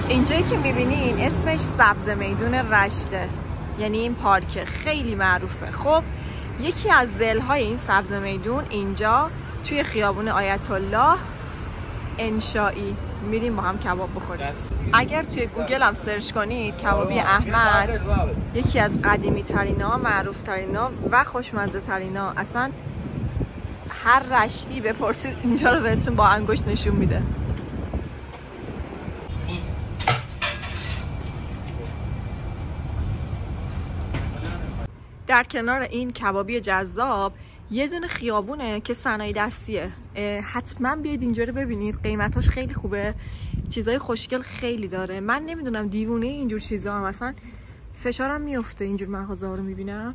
اینجایی که میبینین اسمش سبز میدون رشته، یعنی این پارک خیلی معروفه. خب یکی از ضلع‌های این سبز میدون اینجا توی خیابون آیت الله انشایی. میریم با هم کباب بخوریم. اگر توی گوگل هم سرچ کنید کبابی احمد، یکی از قدیمی ترینا، معروف ترینا و خوشمزه ترینا، اصلا هر رشتی بپرسید اینجا رو بهتون با انگشت نشون میده. در کنار این کبابی جذاب یه دونه خیابونه که صنایع دستیه. حتما بیاید اینجا رو ببینید، قیمتاش خیلی خوبه، چیزای خوشگل خیلی داره. من نمیدونم دیوونه اینجور چیزا هم، مثلا فشارم میفته اینجور مغازه ها رو میبینم.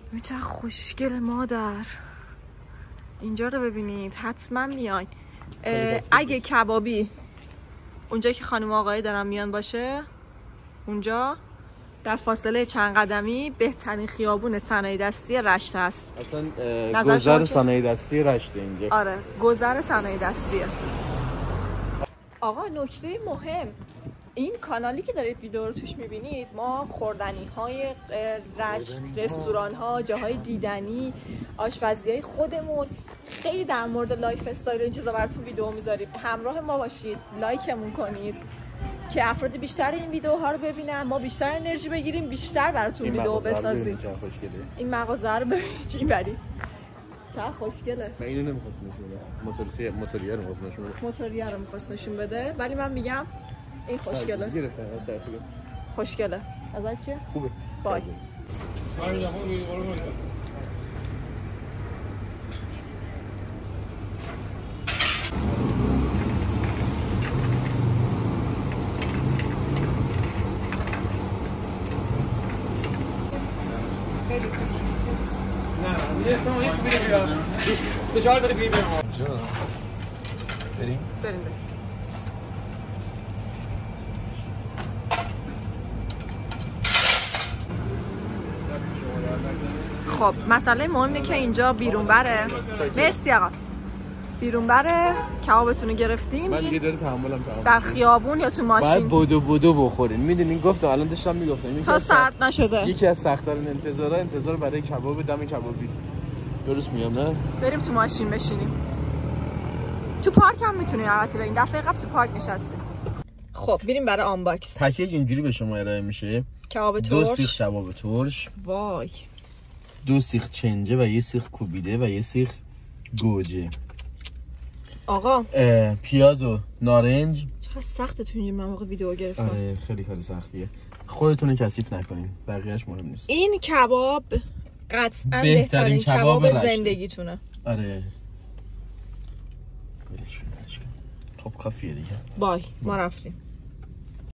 ببین چقدر خوشگل مادر. اینجا رو ببینید، حتما میاین. اگه کبابی اونجا که خانم آقای دارن میان باشه، اونجا در فاصله چند قدمی بهترین خیابون صنایع دستی رشت هست. اصلا گذر صنایع دستی رشته اینجا. آره گذر صنایع دستیه. آقا نکته مهم، این کانالی که دارید ویدیو رو توش میبینید، ما خوردنی های رشت، رستوران ها، جاهای دیدنی، آشپزی های خودمون، خیلی در مورد لایف استایل این چیزا براتون ویدیو میذاریم. همراه ما باشید، لایکمون کنید که افراد بیشتر این ویدیوها رو ببینن، ما بیشتر انرژی بگیریم، بیشتر براتون ویدیو بسازیم. این مغازه رو ببینید چی بری. چه خوشگله. من اینو نمی‌خواستم نشون بدم. موتوریه رو می‌خواست نشون بده. موتوریه رو می‌خواست نشون بده، ولی من میگم این خوشگله. خوشگله. ازت چیه؟ خوبه. بای. بریم. خب مسئله مهم اینه که اینجا بیرون بره. مرسی آقا. بیرون بره، کبابتون رو گرفتیم. من دیگه داره تحملم در خیابون یا تو ماشین باید بدو بخورین. میدونین گفتم، الان داشتم میگفتم تا سرد نشده. یکی از سخت‌ترین انتظار برای کباب دم کبابی. درست میگم نه؟ بریم تو ماشین بشینیم. تو پارک هم میتونیم البته بریم. دفعه قبل تو پارک نشستیم. خب بریم برای آنباکس. پکیج اینجوری به شما ارائه میشه. کباب ترش، 2 سیخ کباب ترش، وای، 2 سیخ چنجه و 1 سیخ کوبیده و 1 سیخ گوجه. آقا پیاز و نارنج. چقدر سخته تو این مواقع ویدیو گرفتن. آره خیلی کار سختیه. خودتون کثیف نکنین، بقیه‌اش مهم نیست. این کباب قطعا بهترین کباب زندگیتونه. آره. خب کافیه دیگه. بای، ما رفتیم.